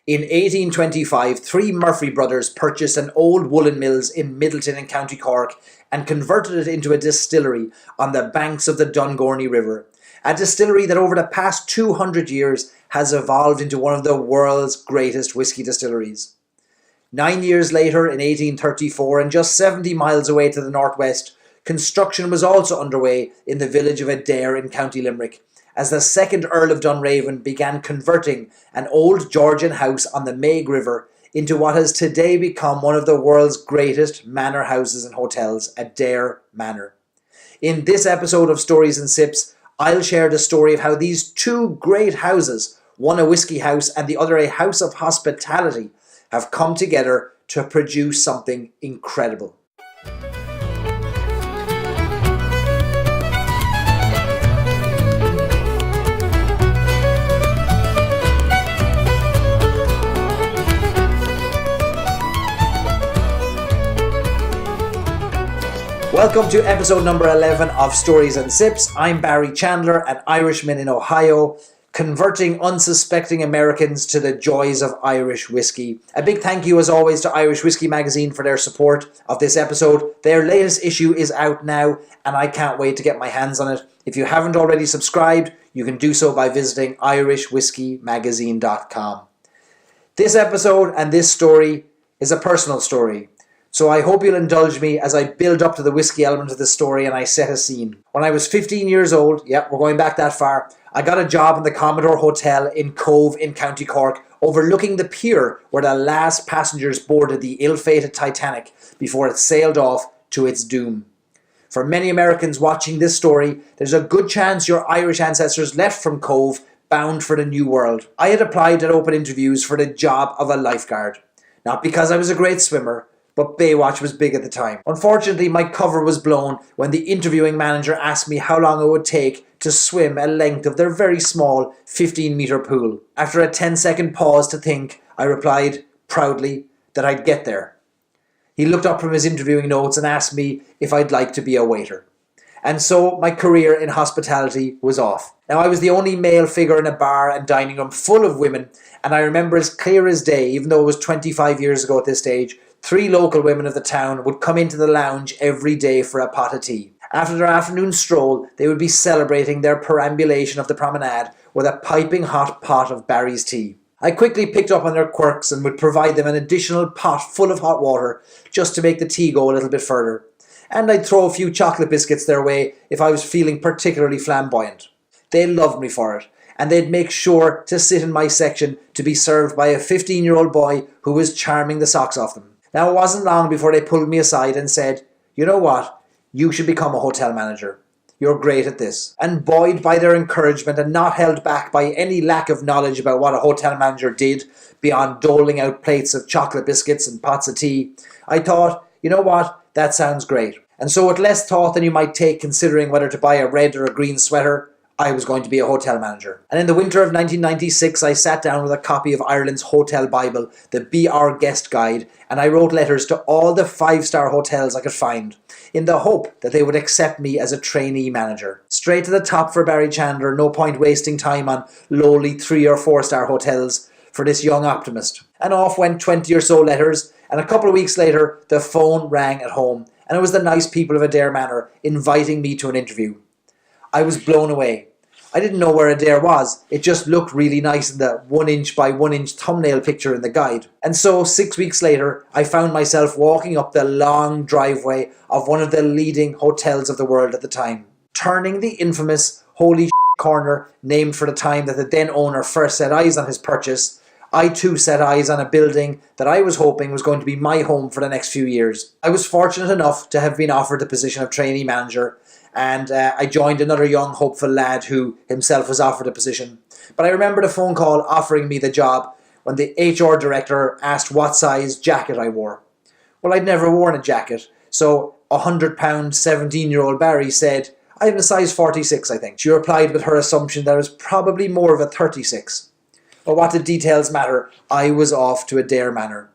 In 1825, three Murphy brothers purchased an old woolen mills in Midleton in County Cork and converted it into a distillery on the banks of the Dungourney River. A distillery that over the past 200 years has evolved into one of the world's greatest whisky distilleries. 9 years later, in 1834, and just 70 miles away to the northwest, construction was also underway in the village of Adare in County Limerick, as the second Earl of Dunraven began converting an old Georgian house on the Maigue River into what has today become one of the world's greatest manor houses and hotels, Adare Manor. In this episode of Stories and Sips, I'll share the story of how these two great houses, one a whisky house and the other a house of hospitality, have come together to produce something incredible. Welcome to episode number 11 of Stories and Sips. I'm Barry Chandler, an Irishman in Ohio, converting unsuspecting Americans to the joys of Irish whiskey. A big thank you as always to Irish Whiskey Magazine for their support of this episode. Their latest issue is out now and I can't wait to get my hands on it. If you haven't already subscribed, you can do so by visiting irishwhiskeymagazine.com. This episode and this story is a personal story. So I hope you'll indulge me as I build up to the whiskey element of the story and I set a scene. When I was 15 years old, we're going back that far, I got a job in the Commodore Hotel in Cove in County Cork, overlooking the pier where the last passengers boarded the ill-fated Titanic before it sailed off to its doom. For many Americans watching this story, there's a good chance your Irish ancestors left from Cove bound for the New World. I had applied at open interviews for the job of a lifeguard. Not because I was a great swimmer, but Baywatch was big at the time. Unfortunately, my cover was blown when the interviewing manager asked me how long it would take to swim a length of their very small 15-metre pool. After a 10-second pause to think, I replied, proudly, that I'd get there. He looked up from his interviewing notes and asked me if I'd like to be a waiter. And so my career in hospitality was off. Now, I was the only male figure in a bar and dining room full of women, and I remember as clear as day, even though it was 25 years ago at this stage, 3 local women of the town would come into the lounge every day for a pot of tea. After their afternoon stroll, they would be celebrating their perambulation of the promenade with a piping hot pot of Barry's tea. I quickly picked up on their quirks and would provide them an additional pot full of hot water just to make the tea go a little bit further. And I'd throw a few chocolate biscuits their way if I was feeling particularly flamboyant. They loved me for it, and they'd make sure to sit in my section to be served by a 15-year-old boy who was charming the socks off them. Now, it wasn't long before they pulled me aside and said, "You know what? You should become a hotel manager. You're great at this." And buoyed by their encouragement and not held back by any lack of knowledge about what a hotel manager did beyond doling out plates of chocolate biscuits and pots of tea, I thought, you know what? That sounds great. And so with less thought than you might take considering whether to buy a red or a green sweater, I was going to be a hotel manager. And in the winter of 1996, I sat down with a copy of Ireland's Hotel Bible, the Be Our Guest Guide, and I wrote letters to all the 5-star hotels I could find, in the hope that they would accept me as a trainee manager. Straight to the top for Barry Chandler, no point wasting time on lowly 3 or 4-star hotels for this young optimist. And off went 20 or so letters, and a couple of weeks later, the phone rang at home, and it was the nice people of Adare Manor inviting me to an interview. I was blown away. I didn't know where Adare was. It just looked really nice in the 1-inch by 1-inch thumbnail picture in the guide. And so 6 weeks later, I found myself walking up the long driveway of one of the leading hotels of the world at the time, turning the infamous Holy corner named for the time that the then owner first set eyes on his purchase. I too set eyes on a building that I was hoping was going to be my home for the next few years. I was fortunate enough to have been offered the position of trainee manager, and I joined another young hopeful lad who himself was offered a position. But I remember the phone call offering me the job when the HR director asked what size jacket I wore. Well, I'd never worn a jacket, so £100 17-year-old Barry said, "I'm a size 46, I think." She replied with her assumption that I was probably more of a 36. But what did details matter? I was off to Adare Manor.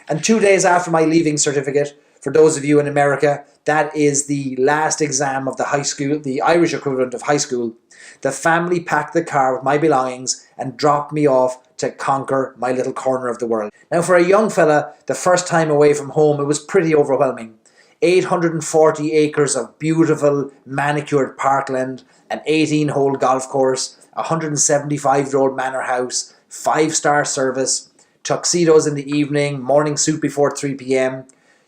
And 2 days after my leaving certificate, for those of you in America, that is the last exam of the high school, the Irish equivalent of high school, the family packed the car with my belongings and dropped me off to conquer my little corner of the world. Now for a young fella, the first time away from home, it was pretty overwhelming. 840 acres of beautiful manicured parkland, an 18-hole golf course, a 175-year-old manor house, 5-star service, tuxedos in the evening, morning suit before 3 p.m,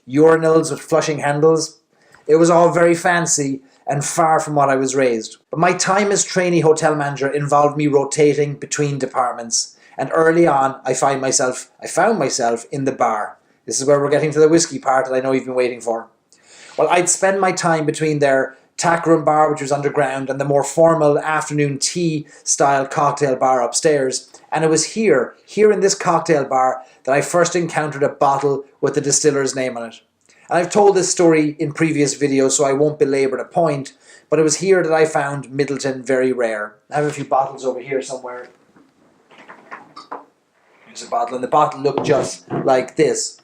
urinals with flushing handles. It was all very fancy and far from what I was raised. But my time as trainee hotel manager involved me rotating between departments. And early on, I found myself in the bar. This is where we're getting to the whiskey part that I know you've been waiting for. Well, I'd spend my time between their tackroom bar, which was underground, and the more formal afternoon tea-style cocktail bar upstairs. And it was here in this cocktail bar, that I first encountered a bottle with the distiller's name on it. And I've told this story in previous videos, so I won't belabor the point, but it was here that I found Midleton Very Rare. I have a few bottles over here somewhere. Here's a bottle, and the bottle looked just like this.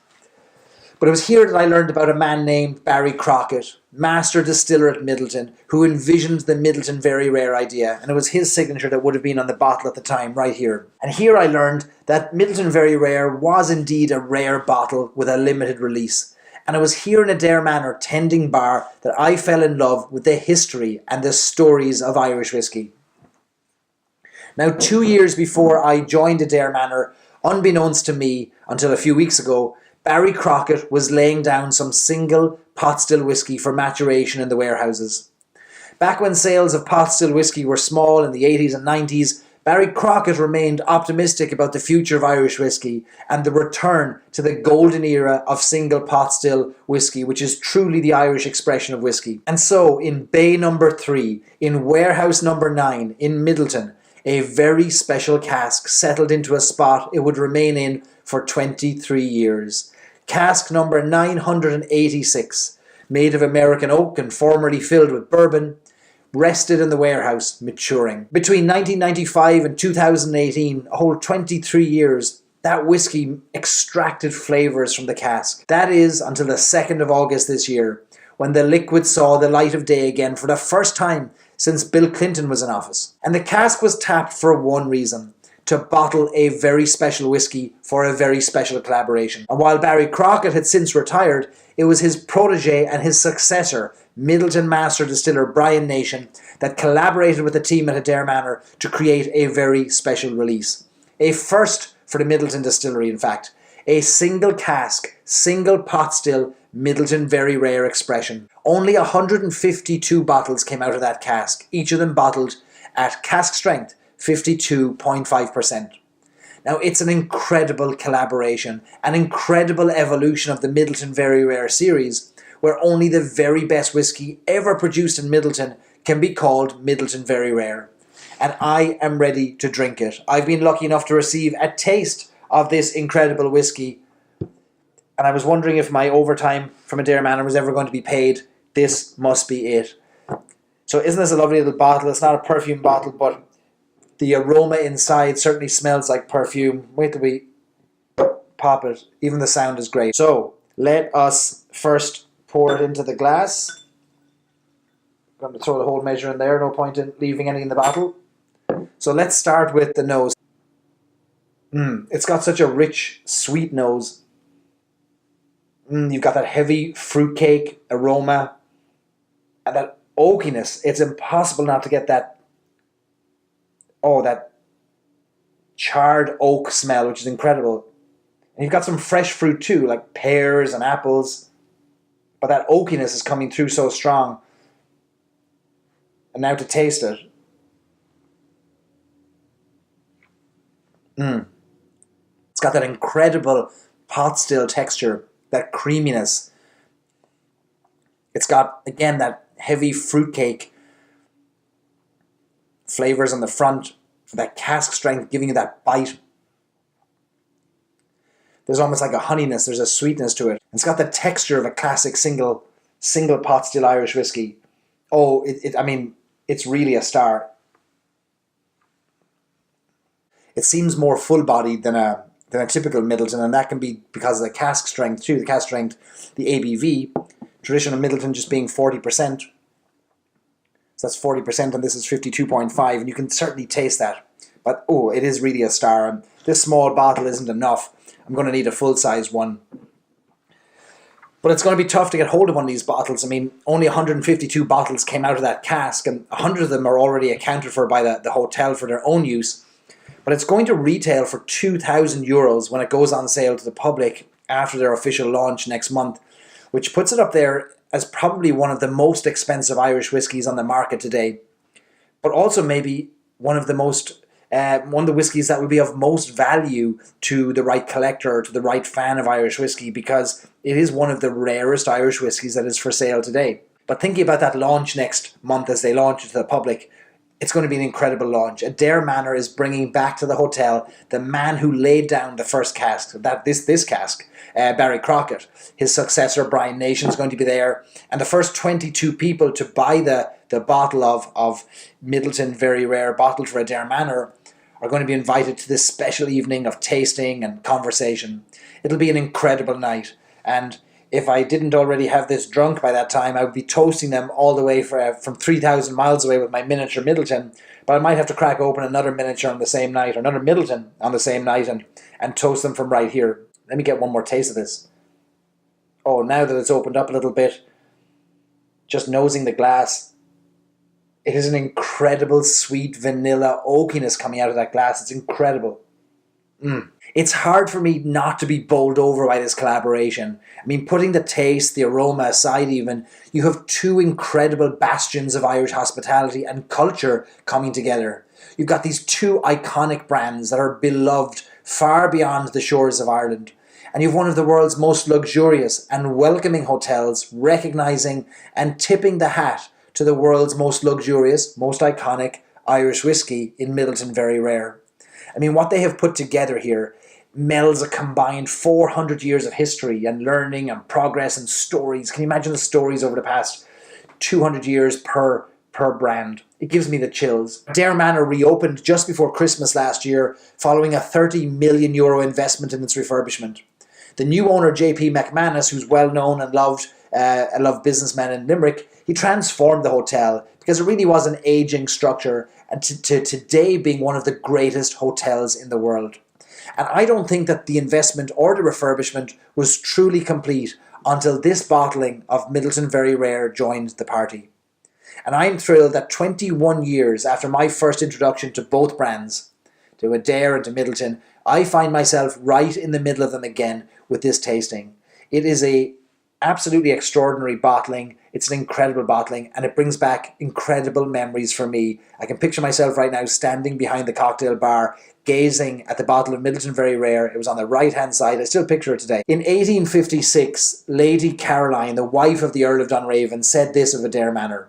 But it was here that I learned about a man named Barry Crockett, master distiller at Midleton, who envisioned the Midleton Very Rare idea, and it was his signature that would have been on the bottle at the time, right here. And here I learned that Midleton Very Rare was indeed a rare bottle with a limited release. And it was here in Adare Manor, tending bar, that I fell in love with the history and the stories of Irish whiskey. Now, 2 years before I joined Adare Manor, unbeknownst to me until a few weeks ago, Barry Crockett was laying down some single pot still whiskey for maturation in the warehouses. Back when sales of pot still whiskey were small in the 80s and 90s, Barry Crockett remained optimistic about the future of Irish whiskey and the return to the golden era of single pot still whiskey, which is truly the Irish expression of whiskey. And so, in Bay number 3, in warehouse number 9, in Midleton, a very special cask settled into a spot it would remain in for 23 years. Cask number 986, made of American oak and formerly filled with bourbon, rested in the warehouse, maturing. Between 1995 and 2018, a whole 23 years, that whiskey extracted flavours from the cask. That is until the 2nd of August this year, when the liquid saw the light of day again for the first time since Bill Clinton was in office. And the cask was tapped for one reason: to bottle a very special whiskey for a very special collaboration. And while Barry Crockett had since retired, it was his protege and his successor, Midleton Master Distiller Brian Nation, that collaborated with the team at Adare Manor to create a very special release. A first for the Midleton Distillery, in fact. A single cask, single pot still, Midleton Very Rare expression. Only 152 bottles came out of that cask, each of them bottled at cask strength, 52.5%. Now, it's an incredible collaboration, an incredible evolution of the Midleton Very Rare series, where only the very best whiskey ever produced in Midleton can be called Midleton Very Rare. And I am ready to drink it. I've been lucky enough to receive a taste of this incredible whiskey, and I was wondering if my overtime from Adare Manor was ever going to be paid. This must be it. So isn't this a lovely little bottle? It's not a perfume bottle, but the aroma inside certainly smells like perfume. Wait till we pop it. Even the sound is great. So let us first pour it into the glass. I'm going to throw the whole measure in there. No point in leaving any in the bottle. So let's start with the nose. It's got such a rich, sweet nose. You've got that heavy fruitcake aroma and that oakiness. It's impossible not to get that, that charred oak smell, which is incredible. And you've got some fresh fruit too, like pears and apples. But that oakiness is coming through so strong. And now to taste it. It's got that incredible pot still texture, that creaminess. It's got, again, that heavy fruitcake flavors on the front, that cask strength giving you that bite. There's almost like a honeyness, there's a sweetness to it. It's got the texture of a classic single pot still Irish whiskey. It's really a star. It seems more full-bodied than a typical Midleton, and that can be because of the cask strength too. The cask strength, the ABV, traditional Midleton just being 40%. So that's 40%, and this is 52.5, and you can certainly taste that. But it is really a star. And this small bottle isn't enough. I'm going to need a full-size one. But it's going to be tough to get hold of one of these bottles. I mean, only 152 bottles came out of that cask, and 100 of them are already accounted for by the hotel for their own use. But it's going to retail for €2,000 when it goes on sale to the public after their official launch next month, which puts it up there as probably one of the most expensive Irish whiskies on the market today, but also maybe one of the whiskies that would be of most value to the right collector or to the right fan of Irish whiskey, because it is one of the rarest Irish whiskies that is for sale today. But thinking about that launch next month as they launch it to the public, it's going to be an incredible launch. Adare Manor is bringing back to the hotel the man who laid down the first cask, this cask, Barry Crockett. His successor, Brian Nation, is going to be there. And the first 22 people to buy the bottle of Midleton Very Rare, bottled for Adare Manor, are going to be invited to this special evening of tasting and conversation. It'll be an incredible night. And if I didn't already have this drunk by that time, I would be toasting them all the way from 3,000 miles away with my miniature Midleton. But I might have to crack open another miniature on the same night, or another Midleton on the same night, and toast them from right here. Let me get one more taste of this. Oh, now that it's opened up a little bit, just nosing the glass, it is an incredible sweet vanilla oakiness coming out of that glass. It's incredible. It's hard for me not to be bowled over by this collaboration. I mean, putting the taste, the aroma aside even, you have two incredible bastions of Irish hospitality and culture coming together. You've got these two iconic brands that are beloved far beyond the shores of Ireland. And you have one of the world's most luxurious and welcoming hotels recognizing and tipping the hat to the world's most luxurious, most iconic Irish whiskey in Midleton Very Rare. I mean, what they have put together here melds a combined 400 years of history and learning and progress and stories. Can you imagine the stories over the past 200 years per brand? It gives me the chills. Adare Manor reopened just before Christmas last year following a €30 million investment in its refurbishment. The new owner, JP McManus, who's well known and loved businessman in Limerick, he transformed the hotel because it really was an aging structure, and to today being one of the greatest hotels in the world. And I don't think that the investment or the refurbishment was truly complete until this bottling of Midleton Very Rare joined the party. And I'm thrilled that 21 years after my first introduction to both brands, to Adare and to Midleton, I find myself right in the middle of them again with this tasting. It is a absolutely extraordinary bottling. It's an incredible bottling, and it brings back incredible memories for me. I can picture myself right now standing behind the cocktail bar, gazing at the bottle of Midleton Very Rare. It was on the right-hand side. I still picture it today. In 1856, Lady Caroline, the wife of the Earl of Dunraven, said this of Adare Manor: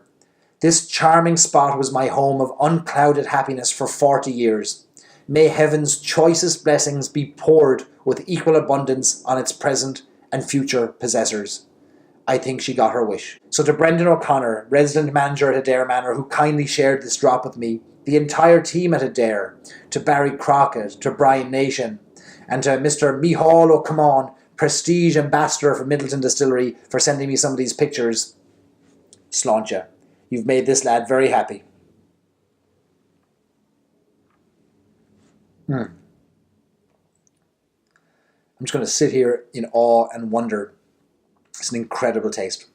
"This charming spot was my home of unclouded happiness for 40 years. May heaven's choicest blessings be poured with equal abundance on its present and future possessors." I think she got her wish. So to Brendan O'Connor, resident manager at Adare Manor, who kindly shared this drop with me, the entire team at Adare, to Barry Crockett, to Brian Nation, and to Mr. Micheál O'Camán, prestige ambassador for Midleton Distillery, for sending me some of these pictures. Sláinte, you've made this lad very happy. I'm just going to sit here in awe and wonder. It's an incredible taste.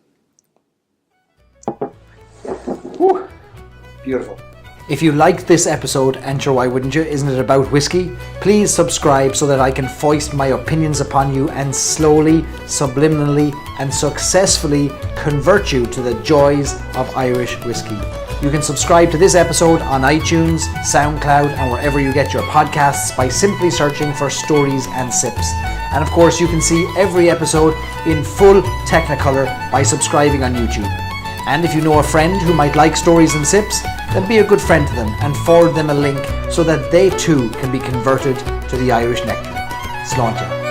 Woo. Beautiful. If you liked this episode, and sure why wouldn't you, isn't it about whiskey? Please subscribe so that I can foist my opinions upon you and slowly, subliminally and successfully convert you to the joys of Irish whiskey. You can subscribe to this episode on iTunes, SoundCloud and wherever you get your podcasts by simply searching for Stories and Sips. And of course you can see every episode in full Technicolor by subscribing on YouTube. And if you know a friend who might like Stories and Sips, then be a good friend to them and forward them a link so that they too can be converted to the Irish nectar. Sláinte.